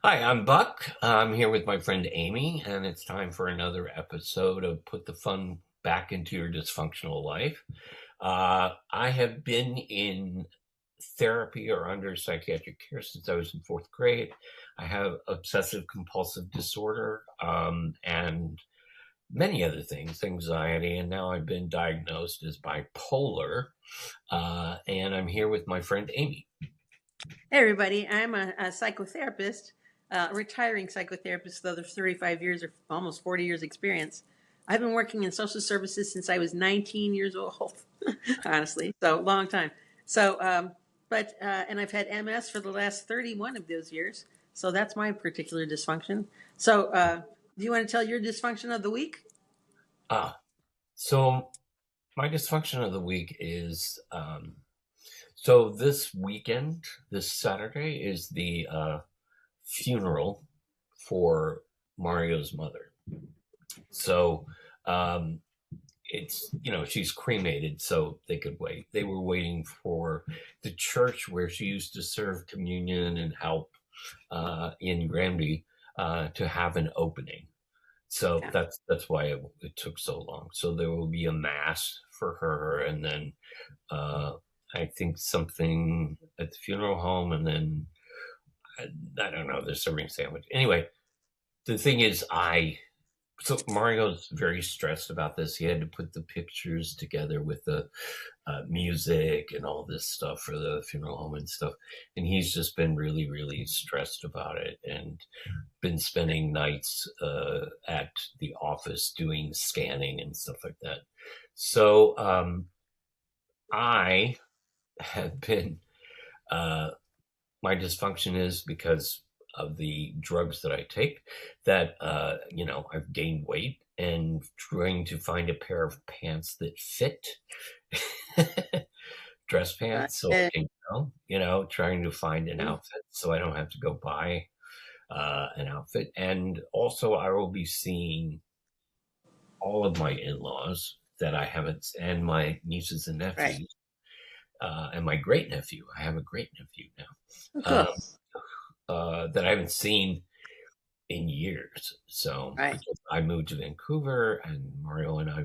Hi, I'm Buck. I'm here with my friend Amy, and it's time for another episode of Put the Fun Back into Your Dysfunctional Life. I have been in therapy or under psychiatric care since I was in fourth grade. I have obsessive compulsive disorder and many other things, anxiety, and now I've been diagnosed as bipolar. And I'm here with my friend Amy. Hey, everybody. I'm a psychotherapist, retiring psychotherapist, though there's 35 years or almost 40 years experience. I've been working in social services since I was 19 years old, honestly. So, long time. So, and I've had MS for the last 31 of those years. So, that's my particular dysfunction. So, do you want to tell your dysfunction of the week? So my dysfunction of the week is so this weekend, this Saturday, is the funeral for Mario's mother. So um, she's cremated, so they could wait. They were waiting for the church where she used to serve communion and help in Granby to have an opening. So Yeah. that's why it took so long. So there will be a mass for her, and then uh, I think something at the funeral home, and then I don't know. There's serving sandwich. Anyway, the thing is, so Mario's very stressed about this. He had to put the pictures together with the music and all this stuff for the funeral home and stuff, and he's just been really, really stressed about it, and been spending nights at the office doing scanning and stuff like that. So I have been uh, my dysfunction is because of the drugs that I take that I've gained weight and trying to find a pair of pants that fit dress pants so I Uh, can go, trying to find an outfit so I don't have to go buy an outfit. And also I will be seeing all of my in-laws that I haven't, and my nieces and right. nephews, and my great nephew. I have a great nephew Oh, now. cool. That I haven't seen in years. So Right. because I moved to Vancouver and Mario and I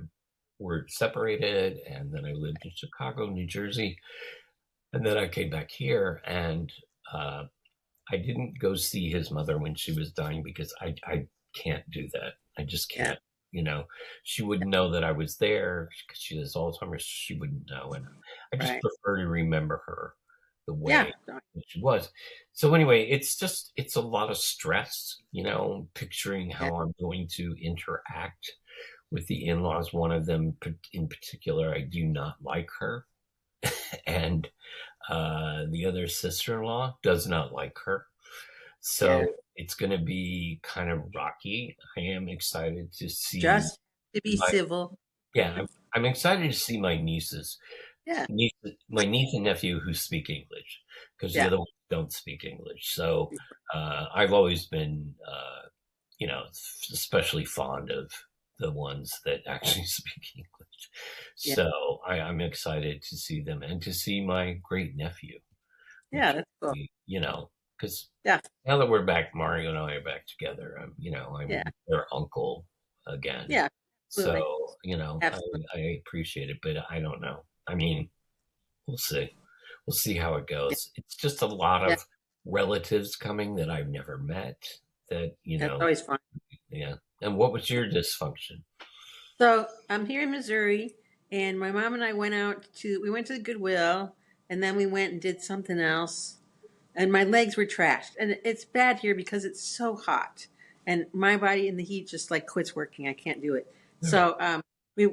were separated, and then I lived in Chicago, New Jersey, and then I came back here, and uh, I didn't go see his mother when she was dying because I can't do that. I just Yeah. can't. You know, she wouldn't know that I was there because she has Alzheimer's. She wouldn't know, and I just Right. prefer to remember her the Yeah. way that she was. So anyway, it's a lot of stress. Picturing Yeah. how I'm going to interact with the in-laws. One of them in particular, I do not like her, and the other sister-in-law does not like her. Yeah. So it's going to be kind of rocky. I am excited to see Just to be my civil. yeah. I'm excited to see my Yeah. my niece and nephew who speak English because the Yeah. other ones don't speak English. So I've always been especially fond of the ones that actually speak English. Yeah. So I'm excited to see them and to see my great nephew, Yeah. which That's cool. because Yeah. now that we're back, Mario and I are back together. Yeah. I'm their uncle again. Yeah. Absolutely. So Absolutely. I appreciate it, but I don't know. I mean, we'll see. We'll see how it Yeah. goes. It's just a lot Yeah. of relatives coming that I've never met. That That's always fun. yeah. And what was your dysfunction? So I'm here in Missouri, and my mom and I we went to the Goodwill, and then we went and did something else, and my legs were trashed. And it's bad here because it's so hot, and my body in the heat just like quits working. I can't do it. Okay. So we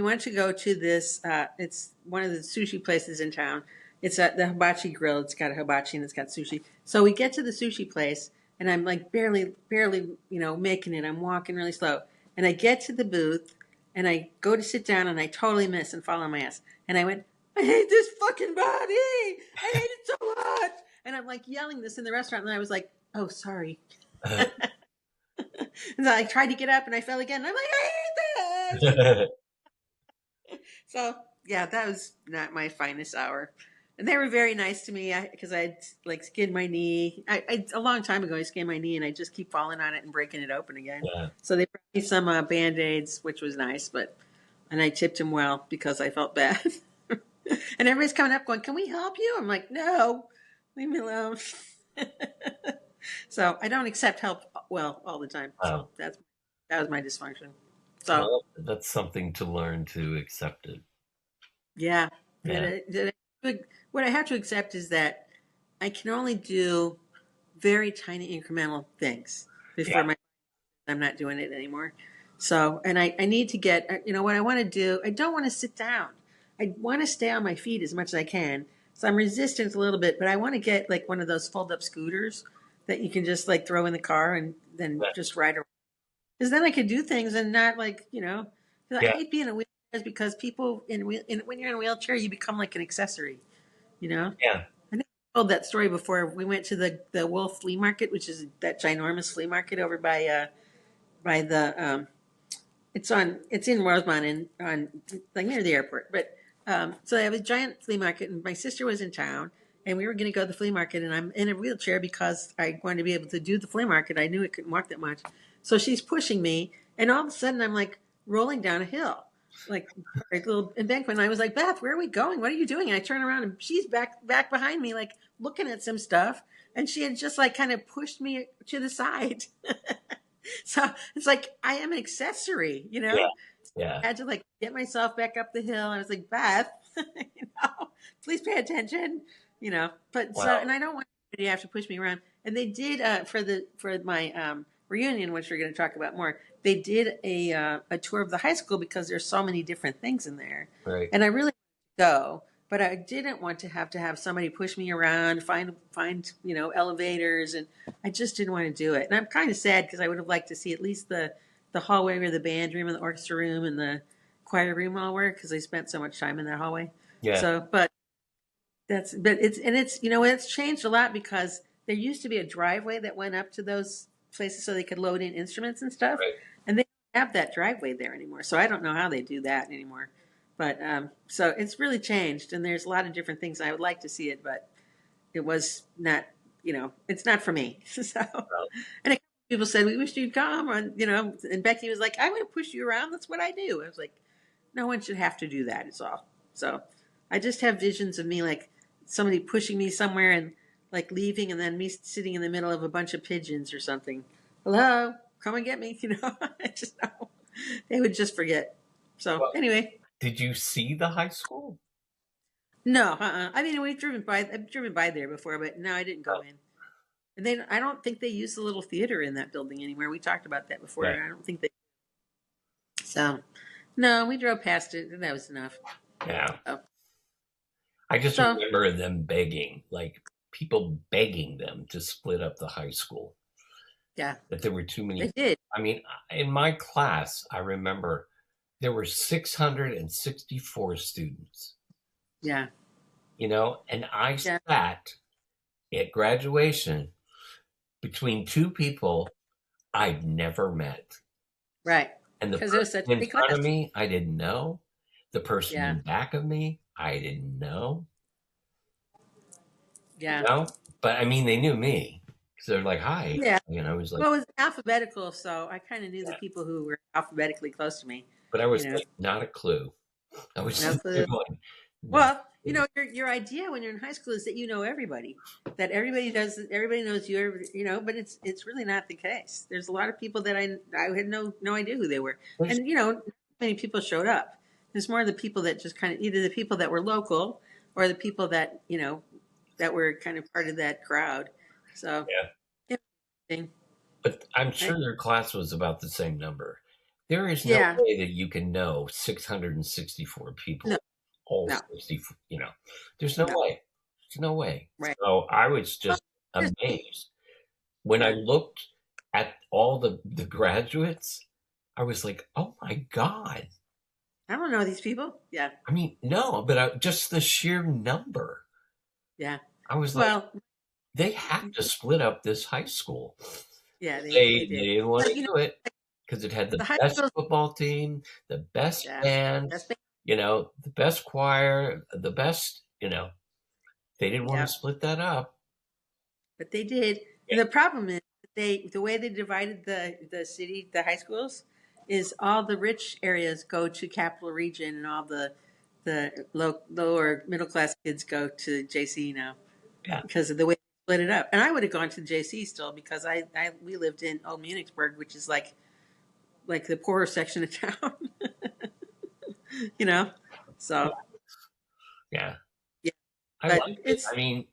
went to go to this. It's one of the sushi places in town. It's at the Hibachi Grill. It's got a hibachi and it's got sushi. So we get to the sushi place, and I'm like barely, making it. I'm walking really slow, and I get to the booth, and I go to sit down, and I totally miss and fall on my ass. And I went, I hate this fucking body. I hate it so much. And I'm like yelling this in the restaurant, and I was like, oh, sorry. And so I tried to get up, and I fell again. And I'm like, I hate this. So yeah, that was not my finest hour. And they were very nice to me because I like skinned my knee. A long time ago I skinned my knee and I just keep falling on it and breaking it open again. Yeah. So they brought me some Band-Aids, which was nice, and I tipped him well because I felt bad. And everybody's coming up going, "Can we help you?" I'm like, "No, leave me alone." So I don't accept help well all the time. So Wow. that was my dysfunction. So Well, that's something to learn to accept it. yeah, Yeah. what I have to accept is that I can only do very tiny incremental things Yeah. before I'm not doing it anymore. So, and I need to get, what I want to do, I don't want to sit down. I want to stay on my feet as much as I can. So I'm resistant a little bit, but I want to get like one of those fold up scooters that you can just like throw in the car and then Yeah. just ride around. Because then I could do things and not like, 'cause I Yeah. hate being in wheelchairs because people when you're in a wheelchair, you become like an accessory, you know? Yeah. I think I told that story before. We went to the Wolf Flea Market, which is that ginormous flea market over by the it's in Rosemont and on like near the airport. But so they have a giant flea market, and my sister was in town, and we were going to go to the flea market, and I'm in a wheelchair because I wanted to be able to do the flea market. I knew I couldn't walk that much, so she's pushing me, and all of a sudden I'm like rolling down a hill, like a little embankment. And I was like, "Beth, where are we going? What are you doing?" And I turn around, and she's back behind me, like looking at some stuff, and she had just like kind of pushed me to the side. So it's like I am an accessory, Yeah. I Yeah. had to like get myself back up the hill. I was like, "Beth, please pay attention, But so, Wow. and I don't want anybody to have to push me around. And they did for my reunion, which we're going to talk about more. They did a tour of the high school because there's so many different things in there, Right. and I really go. But I didn't want to have somebody push me around, find elevators, and I just didn't want to do it. And I'm kind of sad because I would have liked to see at least the hallway where the band room and the orchestra room and the choir room all were because I spent so much time in that hallway. Yeah. So, it's changed a lot because there used to be a driveway that went up to those places so they could load in instruments and stuff, Right. and they don't have that driveway there anymore. So I don't know how they do that anymore. But so it's really changed, and there's a lot of different things. I would like to see it, but it was not, it's not for me. So, Well, and a couple people said, "We wish you'd come," and Becky was like, "I'm going to push you around. That's what I do." I was like, "No one should have to do that. It's all." So I just have visions of me like somebody pushing me somewhere and like leaving, and then me sitting in the middle of a bunch of pigeons or something. "Hello, come and get me." I just know they would just forget. So well, anyway. did you see the high school? No, I mean, I've driven by there before, but no, I didn't go Oh, in. And I don't think they use the little theater in that building anymore. We talked about that before. yeah. I don't think they. So, no, we drove past it, and that was enough. Yeah. So, I just so remember them begging, like people begging them to split up the high school. yeah, That there were too many. they did. I mean, in my class, I remember there were 664 students, Yeah, and I yeah, sat at graduation between two people I'd never met. right. And the Because it was person such a in big front class. of me, I didn't know. The person Yeah, in back of me, I didn't know. yeah, But I mean, they knew me. So they're like, hi. yeah. I was like, Well, it was alphabetical, so I kind of knew the people who were alphabetically close to me. but I You was know, like, not a clue. I was no just clue. going, no Well, clue. your idea when you're in high school is that you know everybody, that everybody knows you, but it's really not the case. There's a lot of people that I had no idea who they were, There's, and not many people showed up. There's more of the people that just kind of either the people that were local or the people that that were kind of part of that crowd. So yeah, interesting. but I'm I, sure their class was about the same number. There is no yeah, way that you can know 664 no, people, all no, 64, there's no no, way. There's no way. right. So I was Well, just just, amazed. When I yeah. looked at all the graduates, I was like, oh my God. I don't know these people. Yeah, I mean, no, but just the sheer number. yeah. I was like, Well, they have to split up this high school. yeah, They they did. didn't want But to do it because it had the the high best school, football team, the best yeah, band, that's the best choir, the best, They didn't want to Yeah, split that up. but they did. Yeah. And the problem is the way they divided the city, the high schools, is all the rich areas go to Capital Region, and all the lower middle class kids go to JC now Yeah. because of the way they split it up. And I would have gone to JC still because I we lived in Old Munichsburg, which is like the poorer section of town, you know. So Yeah. yeah, I but liked it. it's I mean,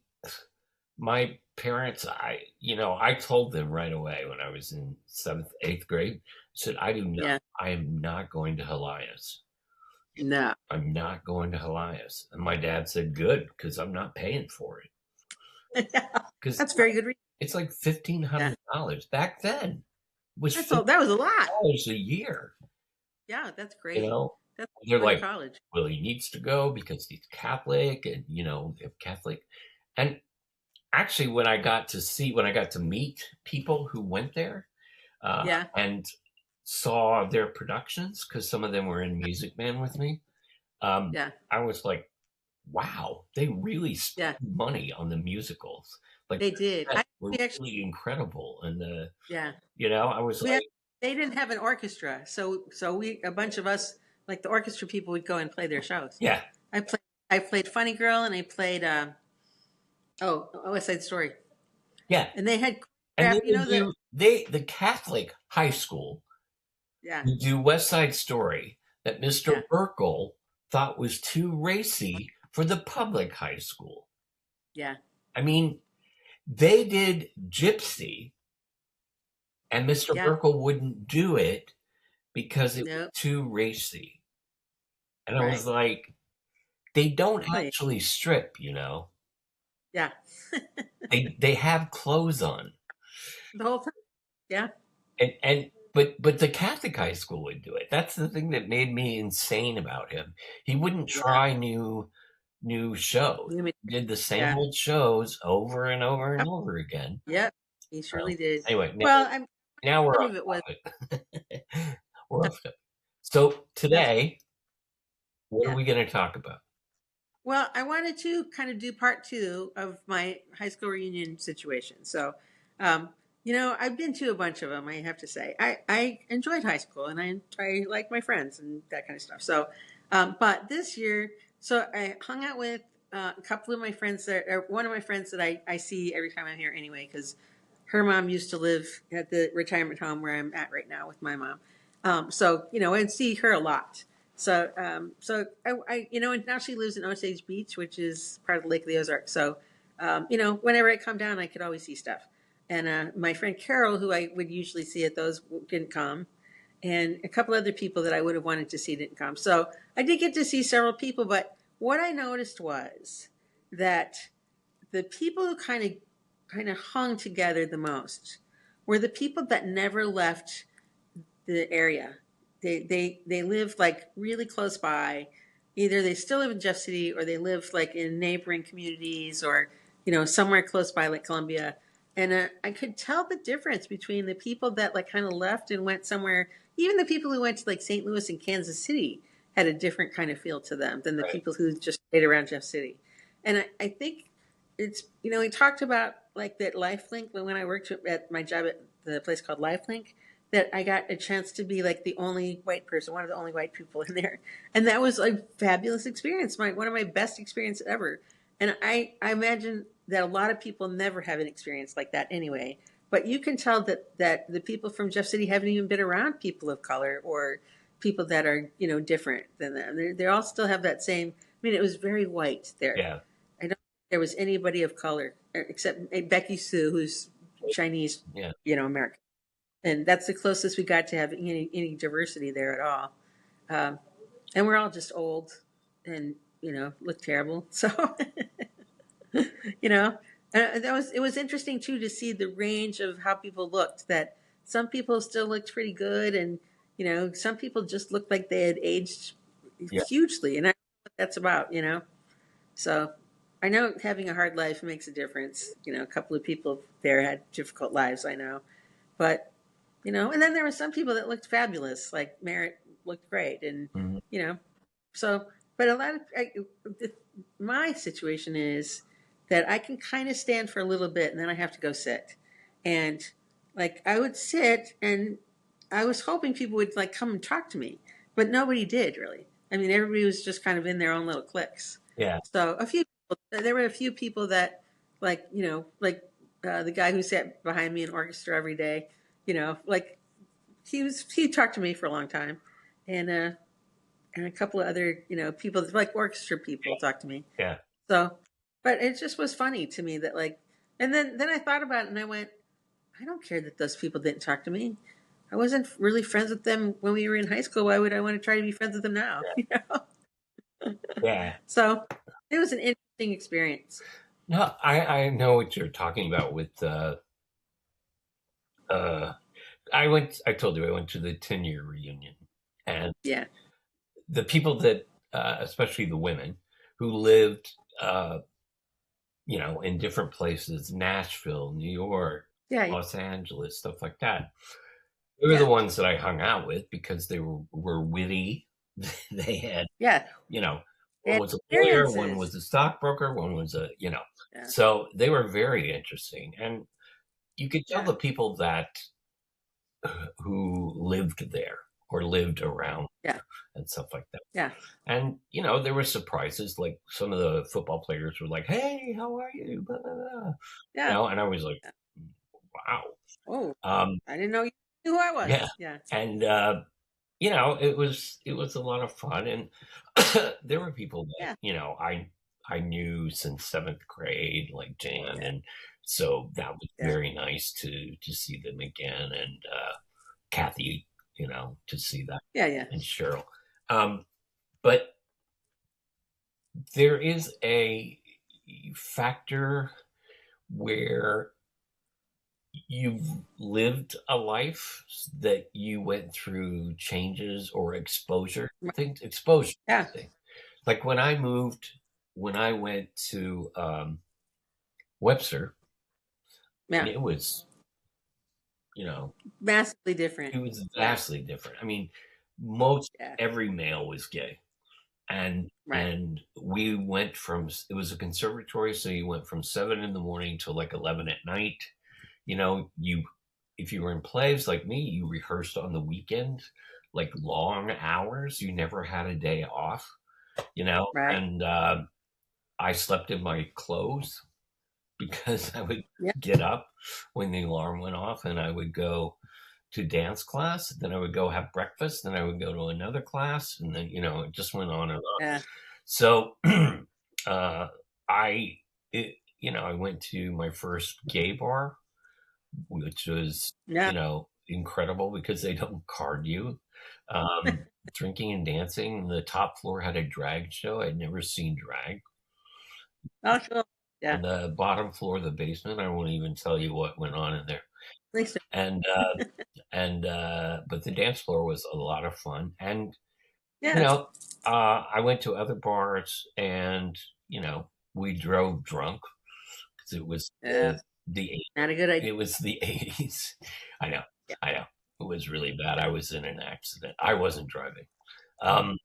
my parents, I told them right away when I was in seventh, eighth grade, I said, yeah, I am not going to Helias. no, I'm not going to Helias. And my dad said, good, because I'm not paying for it. Because that's very good reason. it's like Yeah, $1,500 back then. It was that's all. That was a lot. $50 a year. Yeah, that's You great. know, That's they're going to like, college. well, he needs to go because he's Catholic, and if Catholic. And actually, when I got to meet people who went there Yeah, and saw their productions, because some of them were in Music Man with me, yeah, I was like, wow, they really spent yeah. money on the musicals. Like, They did. the I sets were we actually really incredible, and yeah. I was We had, like, they didn't have an orchestra, so we a bunch of us like the orchestra people would go and play their shows. yeah, I played Funny Girl and I played West Side Story, yeah. and they had And they choreographed. You would know the the Catholic high school yeah, would do West Side Story that yeah, Mr. Urkel thought was too racy for the public high school. yeah, I mean, they did Gypsy, and Mr. yeah. Urkel wouldn't do it because it was No, too racy. And I was right. like, they don't Oh, yeah. actually strip. Yeah. They have clothes on. The whole time. Yeah, But the Catholic high school would do it. That's the thing that made me insane about him. He wouldn't yeah. try new shows. You mean- He did the same Yeah. old shows over and over and Yep. over again. Yep. He surely did. Anyway, Well, I'm now we're some off of it was. topic. We're off topic. So That's today, what are yeah. we going to talk about? Well, I wanted to kind of do part two of my high school reunion situation. So, um, I've been to a bunch of them. I have to say, I enjoyed high school, and I like my friends and that kind of stuff. So, but this year, so I hung out with a couple of my friends or one of my friends that I see every time I'm here anyway, because her mom used to live at the retirement home where I'm at right now with my mom. So I'd see her a lot. So and now she lives in Osage Beach, which is part of the Lake of the Ozarks. So, whenever I come down, I could always see stuff. And my friend Carol, who I would usually see at those, didn't come, and a couple other people that I would have wanted to see didn't come. So I did get to see several people, but what I noticed was that the people who kind of hung together the most were the people that never left the area. They live like really close by. Either they still live in Jeff City or they live like in neighboring communities or somewhere close by like Columbia. And I could tell the difference between the people that like kind of left and went somewhere. Even the people who went to like St. Louis and Kansas City had a different kind of feel to them than the Right. people who just stayed around Jeff City. And I think it's we talked about like that LifeLink when I worked at my job at the place called LifeLink, that I got a chance to be like the only white person, one of the only white people in there, and that was a fabulous experience, one of my best experiences ever. And I imagine that a lot of people never have an experience like that anyway. But you can tell that the people from Jeff City haven't even been around people of color or people that are different than them. They all still have that same. I mean, it was very white there. Yeah. I don't think there was anybody of color except Becky Sue, who's Chinese, Yeah. American, and that's the closest we got to having any diversity there at all. Um, and we're all just old and look terrible. So you know, it was interesting too to see the range of how people looked. That some people still looked pretty good, and some people just looked like they had aged Yeah. hugely, and I don't know what that's about. So I know having a hard life makes a difference. A couple of people there had difficult lives, I know, but and then there were some people that looked fabulous, like Merritt looked great, and Mhm. so. But a lot of my situation is that I can kind of stand for a little bit and then I have to go sit. And like I would sit and I was hoping people would like come and talk to me, but nobody did really. I mean, everybody was just kind of in their own little cliques. Yeah. So there were a few people that like, like the guy who sat behind me in orchestra every day, like he talked to me for a long time. And and a couple of other, people like orchestra people talked to me. Yeah. So, but it just was funny to me that like, and then I thought about it and I went, I don't care that those people didn't talk to me. I wasn't really friends with them when we were in high school. Why would I want to try to be friends with them now? Yeah. So it was an interesting experience. No, I know what you're talking about with I told you I went to the 10-year reunion, and Yeah. the people that especially the women who lived in different places, Nashville, New York, Yeah. Los Angeles, stuff like that. They were the Yeah. ones that I hung out with because they were witty. They had, Yeah. They one had was a lawyer, one experiences. was a stockbroker, one was Yeah. so they were very interesting. And you could tell Yeah. the people that who lived there or lived around Yeah. and stuff like that. Yeah. And, there were surprises. Like some of the football players were like, hey, how are you? Blah, blah, blah. Yeah. And I was like, Yeah. wow. Oh, Um, I didn't know you knew who I yeah. was. Yeah. And, it was a lot of fun. And there were people that, Yeah. I knew since seventh grade, like Jan. And so that was Yeah. very nice to see them again. And Kathy, to see that. Yeah. Yeah. And Cheryl. But there is a factor where you've lived a life that you went through changes or exposure. I think exposure. Yeah. Like when I went to Webster, Yeah. it was, Massively different. it was vastly different. I mean, most Yeah. every male was gay. And Right. and we went from, it was a conservatory, so you went from 7 in the morning to like 11 at night. If you were in plays like me, you rehearsed on the weekend, like long hours. You never had a day off, Right. and I slept in my clothes because I would Yeah. get up when the alarm went off and I would go to dance class. Then I would go have breakfast. Then I would go to another class. And then, it just went on and on. Yeah. So I went to my first gay bar, which was, Yeah. incredible because they don't card you. Drinking and dancing. The top floor had a drag show. I'd never seen drag. Oh, cool. Yeah. And the bottom floor, the basement, I won't even tell you what went on in there. Thanks. And but the dance floor was a lot of fun. And Yeah. I went to other bars, and we drove drunk because it was Yeah. the Not a good idea. it was the 80s. I know, Yeah. I know, it was really bad. I was in an accident. I wasn't driving,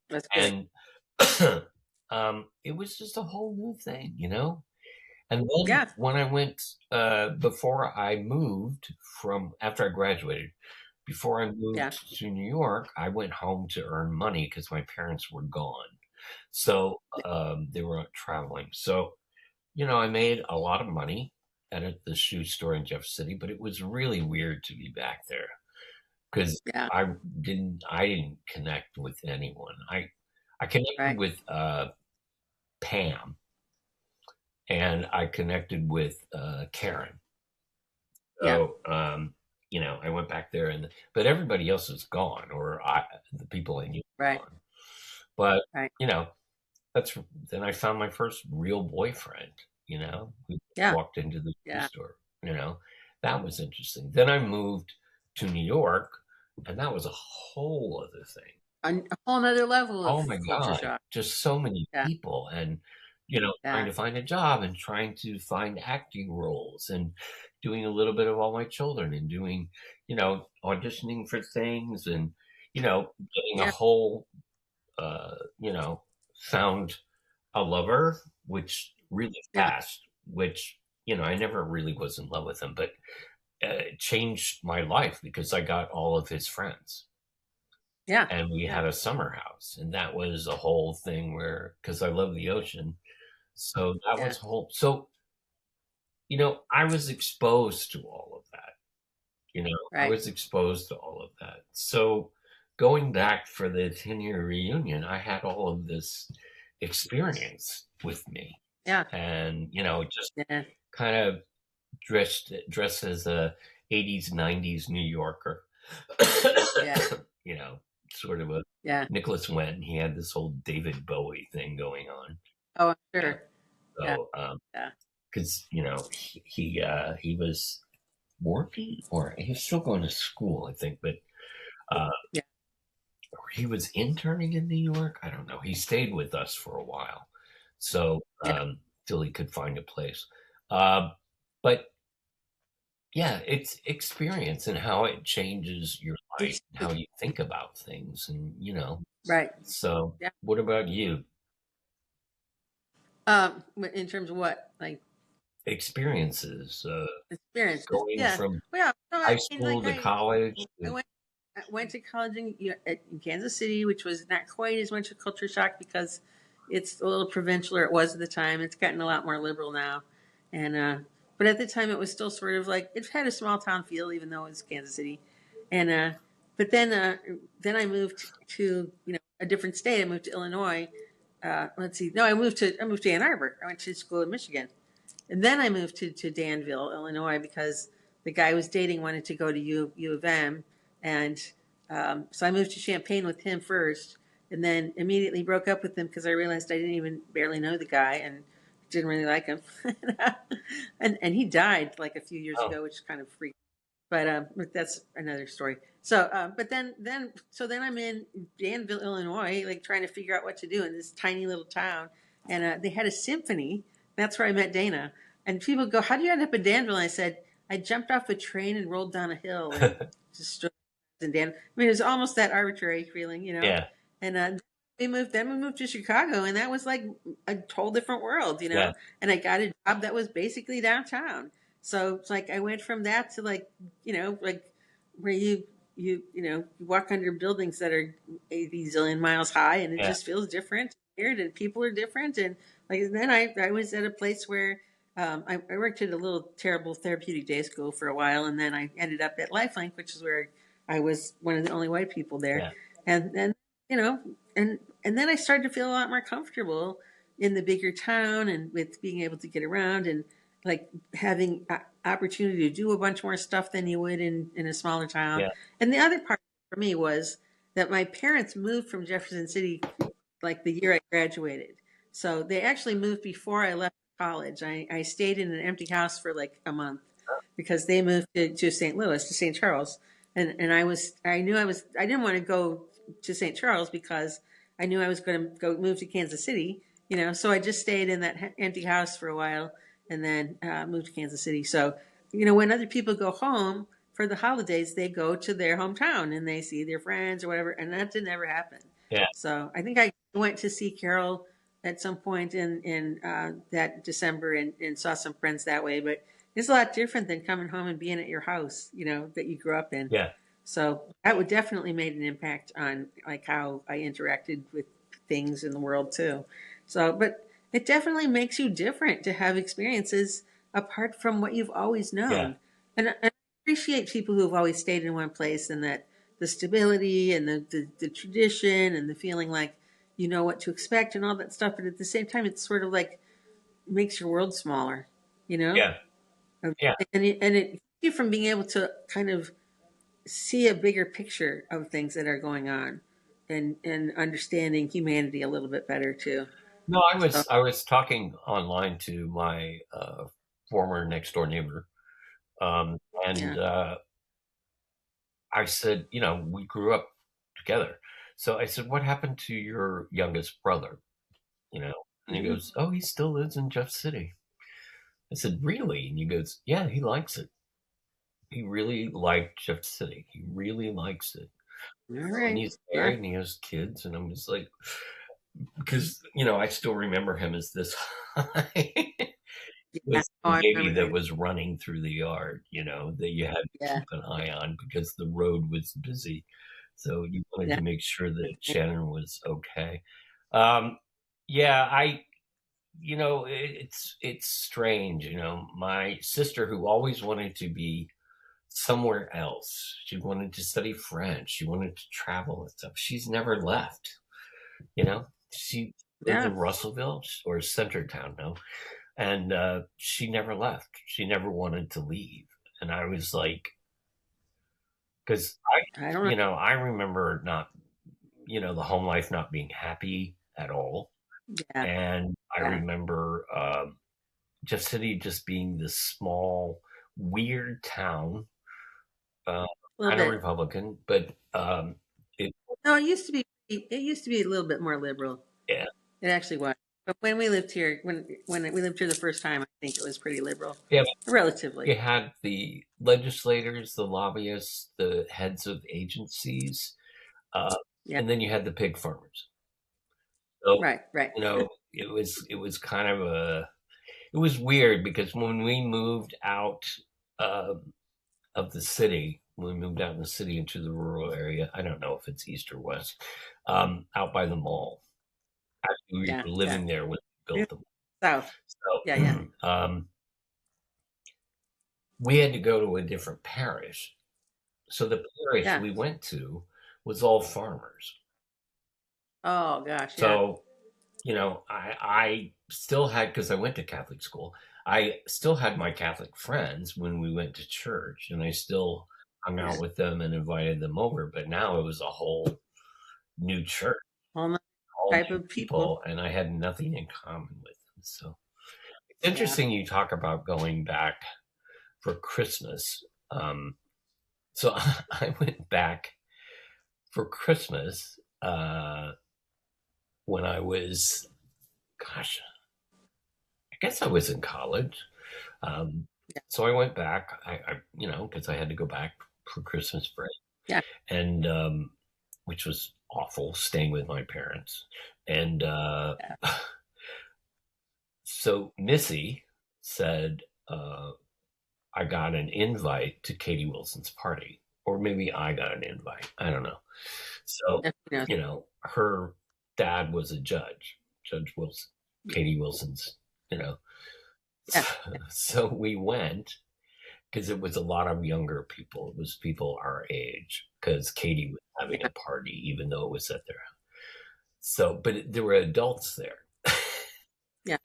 That's good. and it was just a whole new thing, And then Yeah. when I went, before I moved after I graduated, before I moved Yeah. to New York, I went home to earn money because my parents were gone. So they were traveling. So, I made a lot of money at the shoe store in Jeff City, but it was really weird to be back there because Yeah. I didn't connect with anyone. I connected Right. with Pam. And I connected with Karen. So, I went back there, but everybody else is gone, or the people I knew were Right. gone. But, Right. then I found my first real boyfriend, who Yeah. walked into the shoe Yeah. store, that was interesting. Then I moved to New York, and that was a whole other thing. A whole nother level Oh of my culture God, shock. just so many Yeah. people, and trying Yeah. to find a job and trying to find acting roles and doing a little bit of All My Children and doing, auditioning for things and, getting a Yeah. whole, found a lover, which really Yeah. fast, which, I never really was in love with him, but it changed my life because I got all of his friends Yeah. and we Yeah. had a summer house. And that was a whole thing where, because I love the ocean. So that Yeah. was whole. So, I was exposed to all of that. I Right. was exposed to all of that. So going back for the 10-year reunion, I had all of this experience with me. Yeah. And, just Yeah. kind of dressed as a 80s, 90s New Yorker. Yeah. you know, Sort of a Yeah. Nicholas Went. He had this whole David Bowie thing going on. Oh, I'm Yeah. sure. Yeah. So, Yeah. because he was working, or he was still going to school, I think, but uh, Yeah. or he was interning in New York. I don't know. He stayed with us for a while, so Yeah. till he could find a place. Uh, but yeah, it's experience and how it changes your life, It's and how you think about things, and right. So, Yeah. what about you? In terms of what, like Experiences, experiences? going Yeah. from Well, yeah. No, I high mean, like school to college. I went to college in Kansas City, which was not quite as much a culture shock because it's a little provincial, or it was at the time. It's gotten a lot more liberal now, and but at the time it was still sort of like it had a small town feel, even though it was Kansas City, and but then I moved to a different state. I moved to Illinois. Let's see, no, I moved to Ann Arbor. I went to school in Michigan, and then I moved to Danville, Illinois, because the guy I was dating wanted to go to U of M. And so I moved to Champaign with him first, and then immediately broke up with him because I realized I didn't even barely know the guy and didn't really like him. And he died like a few years Oh, ago, which kind of freaked. But that's another story. So, but then I'm in Danville, Illinois, like trying to figure out what to do in this tiny little town, and they had a symphony. That's where I met Dana. And people go, "How do you end up in Danville?" And I said, "I jumped off a train and rolled down a hill and just stood in Dan." I mean, it was almost that arbitrary feeling. yeah, And we moved to Chicago, and that was like a whole different world. yeah, And I got a job that was basically downtown. So it's like I went from that to like where you walk under buildings that are 80 zillion miles high, and it yeah, just feels different, weird, and people are different. And like then I was at a place where I worked at a little terrible therapeutic day school for a while, and then I ended up at Lifelink, which is where I was one of the only white people there. yeah, And then you know, and then I started to feel a lot more comfortable in the bigger town and with being able to get around and like having opportunity to do a bunch more stuff than you would in a smaller town. yeah, And the other part for me was that my parents moved from Jefferson City like the year I graduated. So they actually moved before I left college. I stayed in an empty house for like a month because they moved to St. Louis, to St. Charles. And I didn't want to go to St. Charles because I knew I was going to go move to Kansas City. So I just stayed in that empty house for a while and then moved to Kansas City. So, when other people go home for the holidays, they go to their hometown and they see their friends or whatever. And that didn't ever happen. yeah, So I think I went to see Carol at some point in that December and saw some friends that way. But it's a lot different than coming home and being at your house that you grew up in. yeah, So that would definitely made an impact on like how I interacted with things in the world too. So, but it definitely makes you different to have experiences apart from what you've always yeah, known. And I appreciate people who have always stayed in one place and that the stability and the tradition and the feeling like you know what to expect and all that stuff. But at the same time, it's sort of like makes your world smaller, you know? yeah, yeah. And it keeps you from being able to kind of see a bigger picture of things that are going on and understanding humanity a little bit better too. No, I So was I was talking online to my former next door neighbor, and yeah. I said, we grew up together. So I said, "What happened to your youngest brother?" And he Hmm. goes, "Oh, he still lives in Jeff City." I said, "Really?" And he goes, "Yeah, he likes it. He really liked Jeff City. He really likes it." All And right. he's Yeah. married and he has kids. And I'm just like, because, I still remember him as this high. Yeah. was Oh, the I baby remember that those. was running through the yard, that you had to Yeah. keep an eye on because the road was busy. So you wanted Yeah. to make sure that Shannon was okay. Um, yeah, it's strange. My sister, who always wanted to be somewhere else, she wanted to study French, she wanted to travel and stuff. She's never left. She lives Yeah. in Russellville or Centertown now, and she never left. She never wanted to leave, and I was like, because I don't know. I remember not, the home life not being happy at all, Yeah. and I Yeah. remember Jeff City just being this small, weird town, uh, A little kind of bit. Republican, but it, No, it used to be. It used to be a little bit more liberal. yeah, It actually was. But when we lived here, when we lived here the first time, I think it was pretty liberal, yeah. relatively. You had the legislators, the lobbyists, the heads of agencies, uh, Yeah. and then you had the pig farmers. So Right. Right. it was kind of it was weird because when we moved out uh, of the city, when we moved out in the city into the rural area, I don't know if it's east or west, out by the mall. Actually, we Yeah. were Yeah. living there when they built the mall. South. Yeah. Yeah. So we had to go to a different parish. So the parish Yeah. we went to was all farmers. Oh gosh. Yeah. So, I still had, because I went to Catholic school, I still had my Catholic friends when we went to church, and I still hung Yeah. out with them and invited them over. But now it was a whole new church, Whole nother all type new of people. people, and I had nothing in common with them. So it's Yeah. interesting you talk about going back for Christmas. So I went back for Christmas when I was, gosh, I guess I was in college. Um, so I went back, because I had to go back for Christmas break, Yeah. and which was awful, staying with my parents. And Yeah. so Missy said, I got an invite to Katie Wilson's party, or maybe I got an invite. I don't know. So, her dad was a judge, Judge Wilson, Katie Wilson's, you know. Yeah. So we went because it was a lot of younger people. It was people our age because Katie was having Yeah. a party, even though it was at their house. So, but there were adults there. Yeah.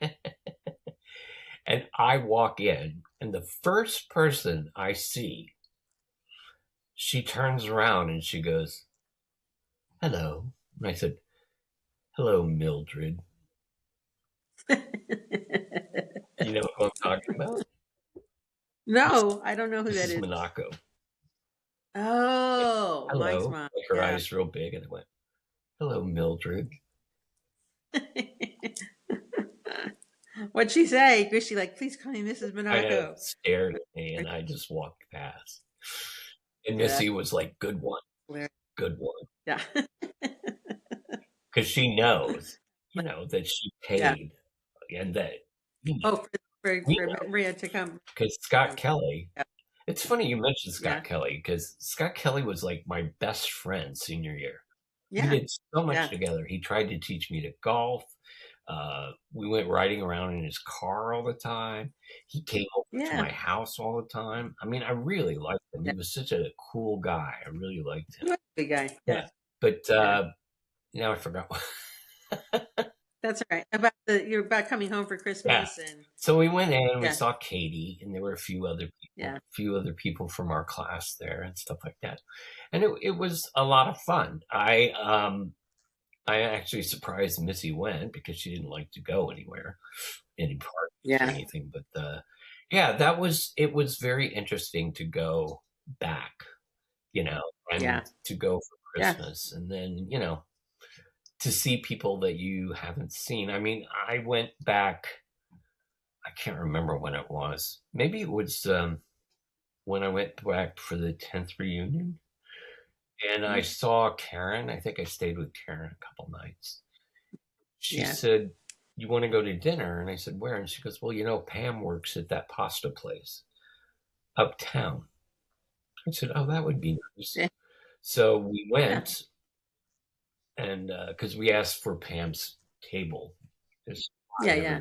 And I walk in, and the first person I see, she turns around and she goes, "Hello." And I said, "Hello, Mildred." You know who I'm talking about? No, I don't know who that Mrs. is. Monaco. Oh, Mike's Hello. mom. Like her Yeah. eyes real big, and I went, "Hello, Mildred." What'd she say? Was she like, please call me Mrs. Kind Monaco? of stared at me, and I just walked past. And Yeah. Missy was like, "Good one, Hilarious. good one," Yeah. because she knows, that she Yeah. paid, and that Oh, for we know Maria to come. because Scott Kelly. Yeah. It's funny you mentioned Yeah. Scott Kelly because Scott Kelly was like my best friend senior year. We Yeah. did so much Yeah. together. He tried to teach me to golf. We went riding around in his car all the time. He came over to Yeah. my house all the time. I mean, I really liked him. He Yeah. was such a cool guy. I really liked him. Good guy. Yeah. Yeah. But Yeah. now I forgot. That's all right. You're about coming home for Christmas and So we went in and we yeah. saw Katie, and there were a few other people from our class there and stuff like that. And it was a lot of fun. I actually surprised Missy went because she didn't like to go anywhere, any parties or Yeah. anything. But it was very interesting to go back, and Yeah. to go for Yeah. Christmas, and then to see people that you haven't seen. I mean, I went back. I can't remember when it was. Maybe it was when I went back for the 10th reunion. And I saw Karen. I think I stayed with Karen a couple nights. She Yeah. said, you want to go to dinner? And I said, where? And she goes, well, Pam works at that pasta place uptown. I said, oh, that would be nice. Yeah. So we Yeah. went, and because we asked for Pam's table. Yeah. Yeah.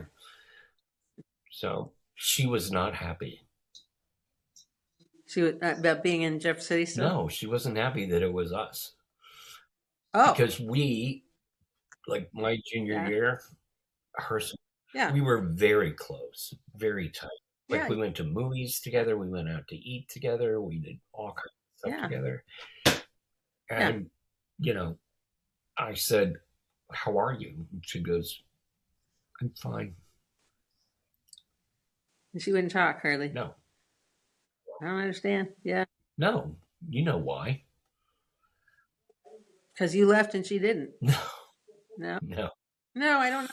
So she was not happy. She was about being in Jeff City still. No, she wasn't happy that it was us. Oh, Because we, like my junior year, we were very close, very tight. Like we went to movies together, we went out to eat together, we did all kinds of stuff together. And, I said, how are you? And she goes, I'm fine. And she wouldn't talk, hardly. No. I don't understand. Yeah. No. You know why? Because you left and she didn't. No. No. No. No, I don't.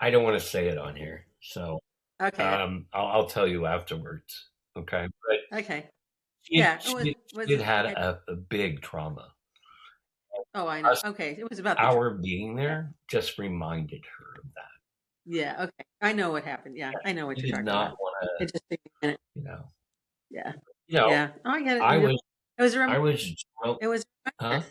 I don't want to say it on here. So okay. I'll tell you afterwards. Okay. But okay. She had a big trauma. Oh, I know. Okay. It was about our being there just reminded her of that. Yeah. Okay. I know what happened. Yeah. I know what you're talking about. It just took a minute. Yeah. Yeah. Oh, I get it. I was it was huh?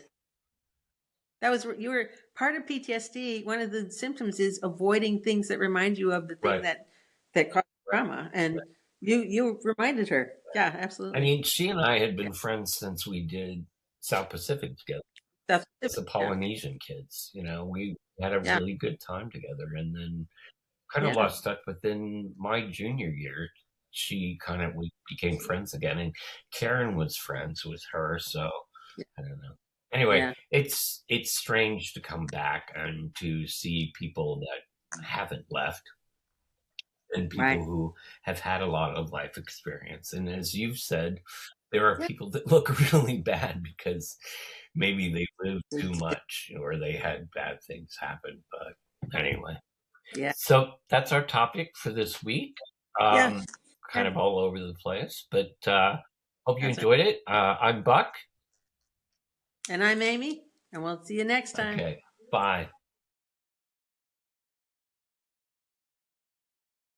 That was you were part of PTSD. One of the symptoms is avoiding things that remind you of the thing that caused trauma, and you reminded her. Yeah, absolutely. I mean, she and I had been friends since we did South Pacific together. It's the Polynesian kids. We had a really good time together, and then kind of lost touch. But then my junior year, we became friends again, and Karen was friends with her. So I don't know. Anyway, it's strange to come back and to see people that haven't left and people who have had a lot of life experience. And as you've said, there are people that look really bad because maybe they lived too much or they had bad things happen. But anyway. Yeah. So that's our topic for this week. Kind of all over the place, but hope you enjoyed it. I'm Buck. And I'm Amy, and we'll see you next time. Okay. Bye.